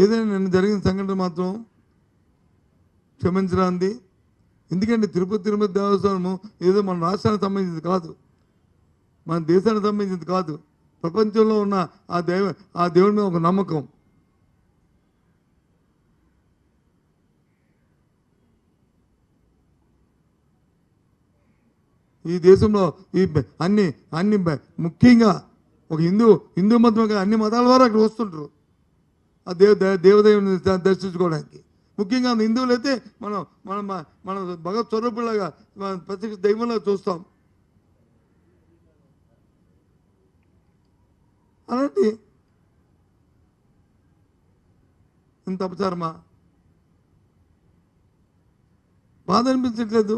ఏదైనా నిన్న జరిగిన సంఘటన మాత్రం క్షమించరాంది. ఎందుకంటే తిరుపతి దేవస్థానము ఏదో మన రాష్ట్రానికి సంబంధించింది కాదు, మన దేశానికి సంబంధించింది కాదు. ప్రపంచంలో ఉన్న ఆ దేవుడి మీద ఒక నమ్మకం. ఈ దేశంలో ఈ అన్ని ముఖ్యంగా ఒక హిందూ మతం అన్ని మతాల వారు అక్కడ వస్తుంటారు ఆ దేవదేవుని దర్శించుకోవడానికి. ముఖ్యంగా హిందువులు అయితే మనం మనం మన భగవత్ స్వరూపులాగా ప్రత్యక్ష దైవంలో చూస్తాం. అలాంటి ఇంత అపచారమా? బాధ అనిపించట్లేదు.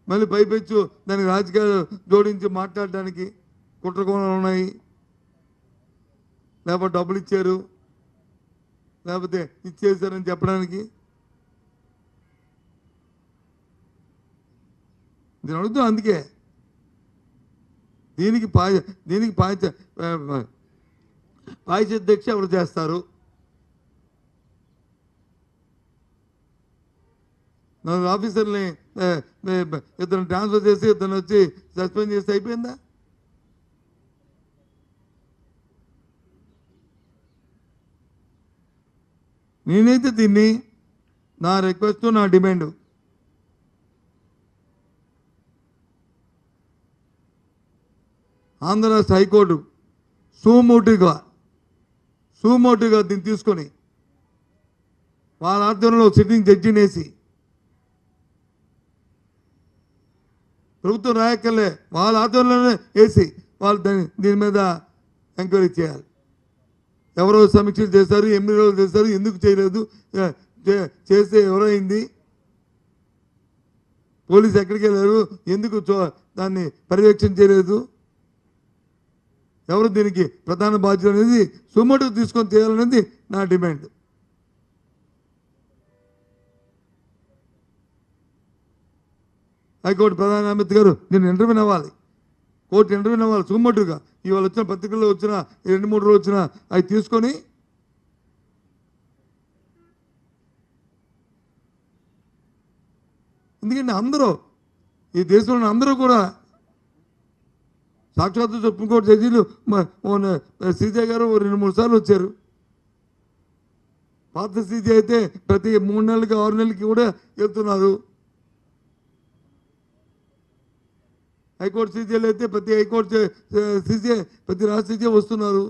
మళ్ళీ పైపెచ్చు దానికి రాజకీయాలు జోడించి మాట్లాడడానికి కుట్రకోణాలు ఉన్నాయి. లేకపోతే డబ్బులు ఇచ్చారు, లేకపోతే ఇచ్చేసారని చెప్పడానికి. నేను అడుగుతున్నా. అందుకే దీనికి పాయశ ఎవరు చేస్తారు? నలుగురు ఆఫీసర్ని ఇతను ట్రాన్స్ఫర్ చేసి ఇతను వచ్చి సస్పెండ్ చేస్తే అయిపోయిందా? నేనైతే దీన్ని నా రిక్వెస్ట్, నా డిమాండ్ ఆంధ్ర రాష్ట్ర హైకోర్టు సుమోటివ్గా దీన్ని తీసుకొని వాళ్ళ ఆధ్వర్యంలో సిట్టింగ్ జడ్జిని వేసి, ప్రభుత్వం రాయక్కర్లే, వాళ్ళ ఆధ్వర్యంలోనే వేసి వాళ్ళు దీని మీద ఎంక్వైరీ చేయాలి. ఎవరో సమీక్షలు చేశారు, 8 రోజులు చేశారు, ఎందుకు చేయలేదు, చేస్తే ఎవరైంది, పోలీసు ఎక్కడికి వెళ్ళారు, ఎందుకు దాన్ని పర్యవేక్షణ చేయలేదు, ఎవరు దీనికి ప్రధాన బాధ్యత అనేది సుమోటివ్ తీసుకొని చేయాలనేది నా డిమాండ్. హైకోర్టు ప్రధాన న్యాయమూర్తి గారు నేను ఇంటర్వ్యూ అవ్వాలి, కోర్టు ఇంటర్వ్యూ అవ్వాలి సుమోటివ్గా. ఇవాళ వచ్చిన పత్రికల్లో వచ్చిన 2-3 రోజులు వచ్చిన అవి తీసుకొని ఎందుకంటే అందరూ ఈ దేశంలో అందరూ కూడా సాక్షాత్తు సుప్రీంకోర్టు జడ్జీలు సీజే గారు 2-3 సార్లు వచ్చారు. పాత సీజే అయితే ప్రతి 3 నెలలకి 6 నెలలకి కూడా వెళ్తున్నారు. హైకోర్టు సీజీలు అయితే ప్రతి హైకోర్టు సీజే ప్రతి రాష్ట్ర సీజే వస్తున్నారు.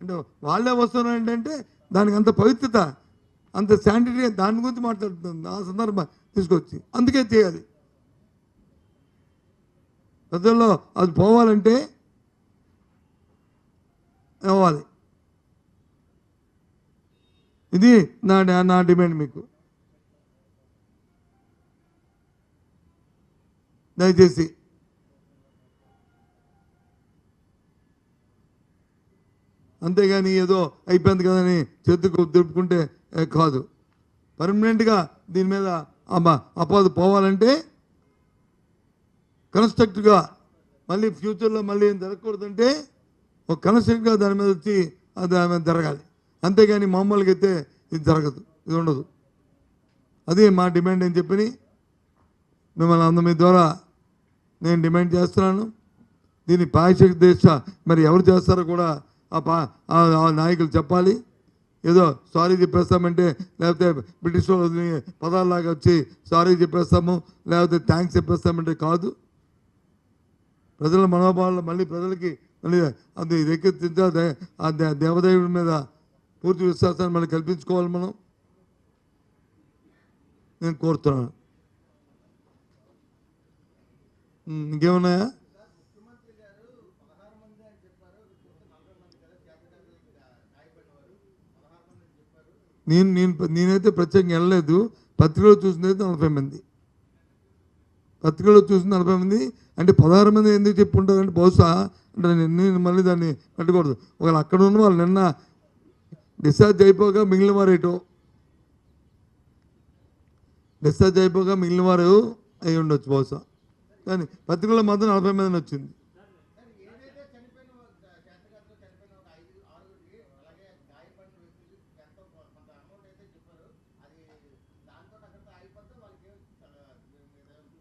అంటే వాళ్ళే వస్తున్నారు ఏంటంటే దానికి అంత పవిత్రత, అంత శాంటిటీ, దాని గురించి మాట్లాడుతుంది ఆ సందర్భం తీసుకొచ్చి. అందుకే చేయాలి. ప్రజల్లో అది పోవాలంటే అవ్వాలి. ఇది నా డిమాండ్ మీకు. దయచేసి అంతేగాని ఏదో అయిపోయింది కదని చేతుకు దులుపుకుంటే కాదు. పర్మనెంట్గా దీని మీద అపాధి పోవాలంటే కన్స్ట్రక్టివ్గా మళ్ళీ ఫ్యూచర్లో మళ్ళీ ఏం జరగకూడదంటే ఒక కన్స్ట్రక్టివ్గా దాని మీద వచ్చి దాని మీద జరగాలి. అంతేగాని మామూలుగా అయితే ఇది జరగదు, ఇది ఉండదు. అదే మా డిమాండ్ అని చెప్పి మిమ్మల్ని అందరి ద్వారా నేను డిమాండ్ చేస్తున్నాను. దీన్ని పాయశ దేశ మరి ఎవరు చేస్తారో కూడా ఆ నాయకులు చెప్పాలి. ఏదో సారీ చెప్పేస్తామంటే, లేకపోతే బ్రిటిష్ వాళ్ళు పదాల్లాగా వచ్చి సారీ చెప్పేస్తాము, లేకపోతే థ్యాంక్స్ చెప్పేస్తామంటే కాదు. ప్రజల మనోభావాలు మళ్ళీ ప్రజలకి మళ్ళీ అది రేకెత్తించాలి. ఆ దేవదేవుడి మీద పూర్తి విశ్వాసాన్ని మళ్ళీ కల్పించుకోవాలి మనం. నేను కోరుతున్నాను. ఇంకేమున్నాయా? నేనైతే ప్రత్యేకంగా వెళ్ళలేదు. పత్రికలో చూసినది 40 మంది. పత్రికలో చూసిన 40 మంది అంటే 16 మంది ఎందుకు చెప్పుకుంటారంటే బహుశా అంటే నేను మళ్ళీ దాన్ని కట్టకూడదు. ఒకవేళ అక్కడ ఉన్న వాళ్ళు నిన్న డిశ్చార్జ్ అయిపోగా మిగిలిన వారు ఏటో డిశ్చార్జ్ అయిపోగా మిగిలిన వారు అయి ఉండొచ్చు బహుశా. కానీ పత్రికలో మాత్రం 40 మంది వచ్చింది.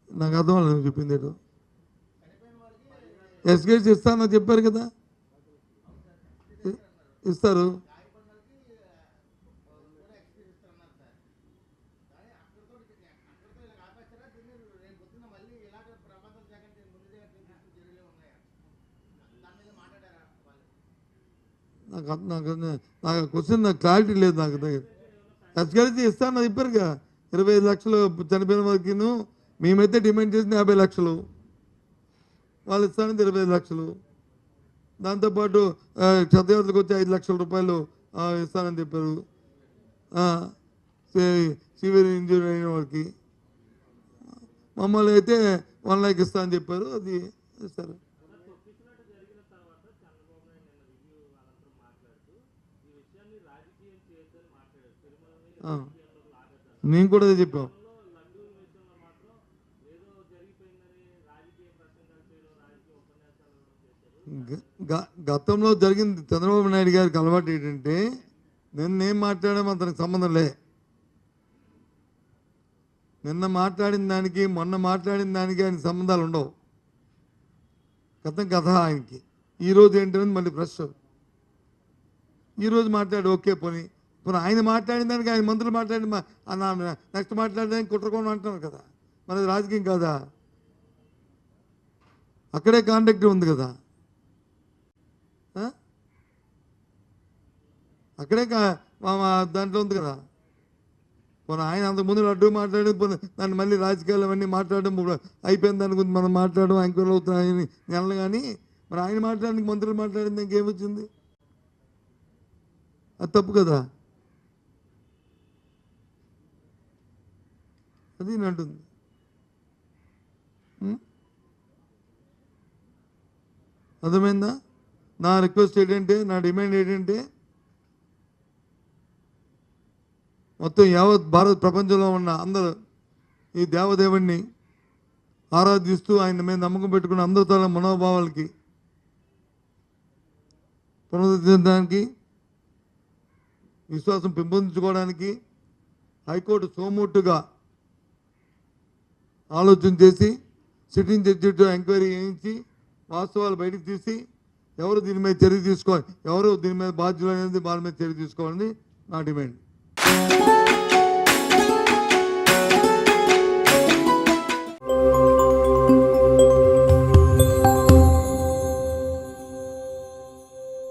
నాకు అర్థం అవ్వలేదు నువ్వు చెప్పింది ఏటో. ఎస్కేట్స్ ఇస్తానని చెప్పారు కదా, ఇస్తారు. నాకు క్వశ్చన్ నాకు క్లారిటీ లేదు నాకు దగ్గర. ఎస్కేట్స్ ఇస్తానని చెప్పారుగా 25 లక్షలు చనిపోయిన వరకు. మేమైతే డిమాండ్ చేసింది 50 లక్షలు, వాళ్ళు ఇస్తానని 25 లక్షలు. దాంతోపాటు క్షతయాత్రకు వచ్చి 5 లక్షల రూపాయలు ఇస్తానని చెప్పారు. సివియర్ ఇంజూరీ అయిన వారికి. మమ్మల్ని అయితే 1 లక్ష ఇస్తానని చెప్పారు, అది ఇస్తారు. నేను కూడా అదే చెప్పాం. గతంలో జరిగింది. చంద్రబాబు నాయుడు గారికి అలవాటు ఏంటంటే నిన్నేం మాట్లాడామో అతనికి సంబంధం లే. నిన్న మాట్లాడిన దానికి మొన్న మాట్లాడిన దానికి ఆయన సంబంధాలు ఉండవు. కథ ఆయనకి. ఈరోజు ఏంటనేది మళ్ళీ ఫ్రెష్. ఈరోజు మాట్లాడు ఓకే పోనీ ఆయన మాట్లాడిన దానికి ఆయన మంత్రులు మాట్లాడి నెక్స్ట్ మాట్లాడడానికి కుట్రకోణం అంటున్నారు కదా, మరి రాజకీయం కాదా? అక్కడే కాంటాక్ట్ ఉంది కదా, అక్కడే దాంట్లో ఉంది కదా. పోనీ ఆయన అంతకుముందు అడ్డు మాట్లాడి దాన్ని మళ్ళీ రాజకీయాలు అవన్నీ మాట్లాడడం అయిపోయింది. దాని గురించి మనం మాట్లాడడం ఎంక్వైరీ అవుతున్నాయని నెలలు. కానీ మరి ఆయన మాట్లాడడానికి మంత్రులు మాట్లాడింది ఇంకేమొచ్చింది? అది తప్పు కదా. అది నేను అంటుంది. అర్థమైందా? నా రిక్వెస్ట్ ఏంటంటే, నా డిమాండ్ ఏంటంటే, మొత్తం యావత్ భారత ప్రపంచంలో ఉన్న అందరూ ఈ దేవదేవుణ్ణి ఆరాధిస్తూ ఆయన మీద నమ్మకం పెట్టుకున్న అందరి తన మనోభావాలకి పునరుద్ధరించడానికి, విశ్వాసం పెంపొందించుకోవడానికి హైకోర్టు సోమూట్టుగా ఆలోచన చేసి సిట్టింగ్ జడ్జితో ఎంక్వైరీ చేయించి వాస్తవాలు బయటకు తీసి ఎవరు దీని మీద చర్య తీసుకోవాలి, ఎవరు దీని మీద బాధ్యులు అనేది వాళ్ళ మీద చర్య తీసుకోవాలని నా డిమాండ్.